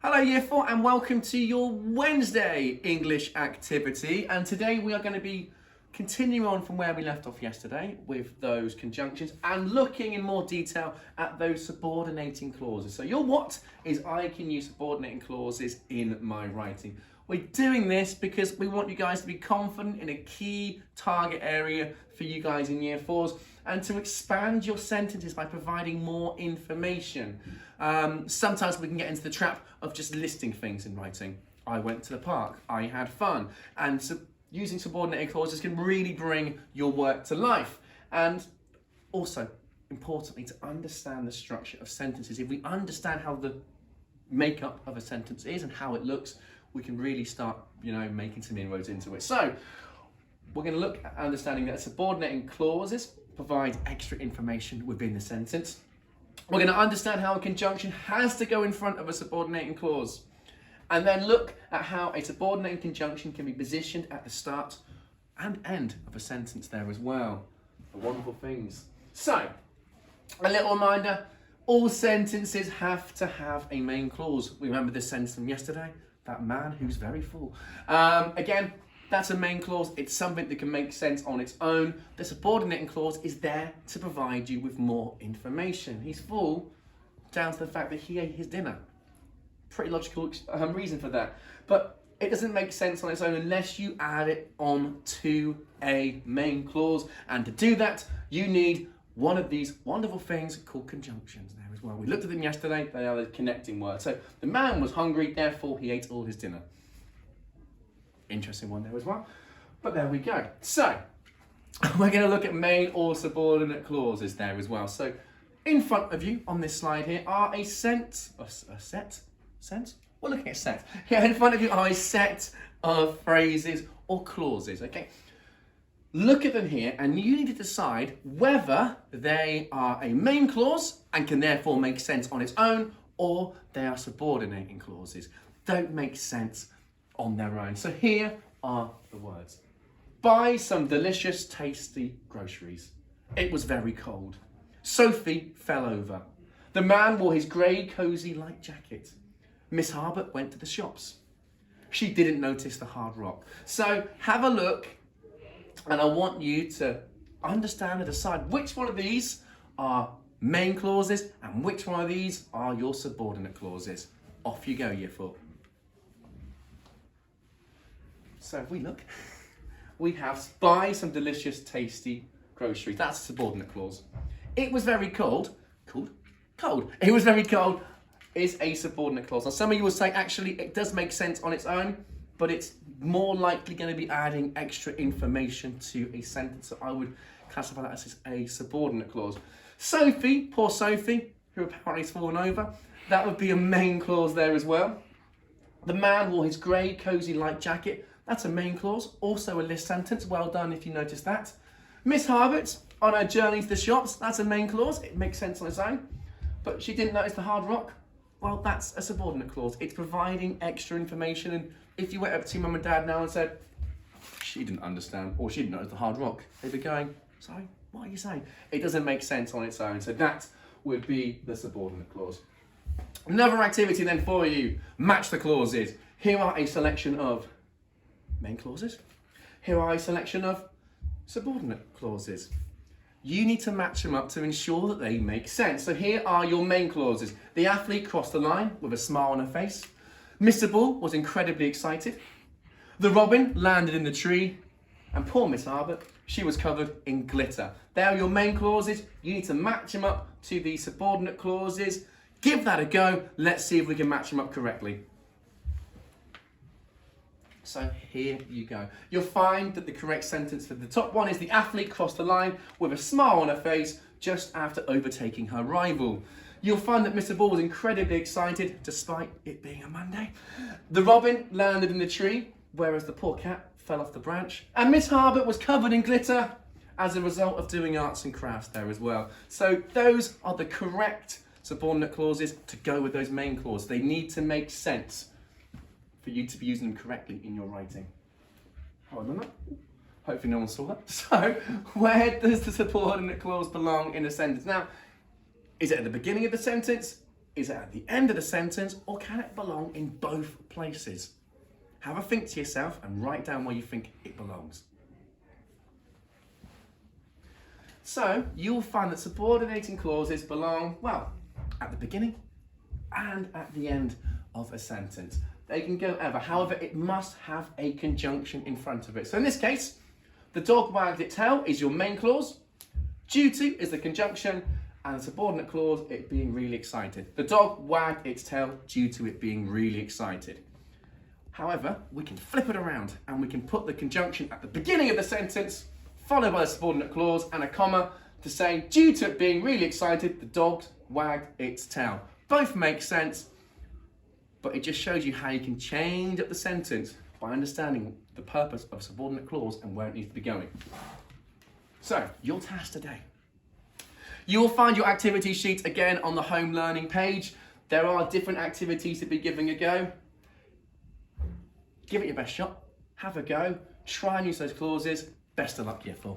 Hello Year 4 and welcome to your Wednesday English activity, and today we are going to be continuing on from where we left off yesterday with those conjunctions and looking in more detail at those subordinating clauses. So your what is I can use subordinating clauses in my writing. We're doing this because we want you guys to be confident in a key target area for you guys in Year 4s and to expand your sentences by providing more information. Sometimes we can get into the trap of just listing things in writing. I went to the park, I had fun, and using subordinating clauses can really bring your work to life. And also, importantly, to understand the structure of sentences. If we understand how the makeup of a sentence is and how it looks, we can really start, making some inroads into it. So, we're going to look at understanding that subordinating clauses provide extra information within the sentence. We're going to understand how a conjunction has to go in front of a subordinating clause. And then look at how a subordinating conjunction can be positioned at the start and end of a sentence there as well. The wonderful things. So, a little reminder, all sentences have to have a main clause. We remember this sentence from yesterday, that man who's very full. Again, that's a main clause. It's something that can make sense on its own. The subordinating clause is there to provide you with more information. He's full down to the fact that he ate his dinner. Pretty logical reason for that. But it doesn't make sense on its own unless you add it on to a main clause. And to do that, you need one of these wonderful things called conjunctions there as well. We looked at them yesterday. They are the connecting words. So the man was hungry, therefore he ate all his dinner. Interesting one there as well. But there we go. So we're going to look at main or subordinate clauses there as well. So in front of you on this slide here are a set? We're looking at set. Yeah, in front of you are a set of phrases or clauses, okay? Look at them here and you need to decide whether they are a main clause and can therefore make sense on its own, or they are subordinating clauses. Don't make sense on their own. So here are the words. Buy some delicious, tasty groceries. It was very cold. Sophie fell over. The man wore his grey, cosy light jacket. Miss Harbert went to the shops. She didn't notice the hard rock. So have a look, and I want you to understand and decide which one of these are main clauses and which one of these are your subordinate clauses. Off you go, Year 4. So if we look, we have buy some delicious, tasty groceries. That's a subordinate clause. It was very cold. Cold. It was very cold is a subordinate clause. Now some of you will say, actually, it does make sense on its own, but it's more likely going to be adding extra information to a sentence. So I would classify that as a subordinate clause. Sophie, poor Sophie, who apparently has fallen over, that would be a main clause there as well. The man wore his grey, cosy light jacket. That's a main clause, also a list sentence. Well done if you noticed that. Miss Harbert, on her journey to the shops, that's a main clause. It makes sense on its own. But she didn't notice the hard rock. Well, that's a subordinate clause. It's providing extra information. And if you went up to your mum and dad now and said, she didn't understand, or she didn't notice the hard rock, they'd be going, sorry, what are you saying? It doesn't make sense on its own. So that would be the subordinate clause. Another activity then for you, match the clauses. Here are a selection of main clauses. Here are a selection of subordinate clauses. You need to match them up to ensure that they make sense. So here are your main clauses. The athlete crossed the line with a smile on her face. Mr. Bull was incredibly excited. The robin landed in the tree. And poor Miss Harbert, she was covered in glitter. They are your main clauses. You need to match them up to the subordinate clauses. Give that a go. Let's see if we can match them up correctly. So here you go. You'll find that the correct sentence for the top one is the athlete crossed the line with a smile on her face just after overtaking her rival. You'll find that Mr. Bull was incredibly excited despite it being a Monday. The robin landed in the tree, whereas the poor cat fell off the branch. And Miss Harbert was covered in glitter as a result of doing arts and crafts there as well. So those are the correct subordinate clauses to go with those main clauses. They need to make sense for you to be using them correctly in your writing. Hold on that. Hopefully no one saw that. So, where does the subordinate clause belong in a sentence? Now, is it at the beginning of the sentence? Is it at the end of the sentence, or can it belong in both places? Have a think to yourself and write down where you think it belongs. So you'll find that subordinating clauses belong, well, at the beginning and at the end of a sentence. They can go ever. However, it must have a conjunction in front of it. So in this case, the dog wagged its tail is your main clause. Due to is the conjunction, and the subordinate clause, it being really excited. The dog wagged its tail due to it being really excited. However, we can flip it around and we can put the conjunction at the beginning of the sentence, followed by a subordinate clause and a comma to say, due to it being really excited, the dog wagged its tail. Both make sense, but it just shows you how you can change up the sentence by understanding the purpose of a subordinate clause and where it needs to be going. So, your task today. You will find your activity sheet again on the home learning page. There are different activities to be giving a go. Give it your best shot, have a go, try and use those clauses. Best of luck, year 4.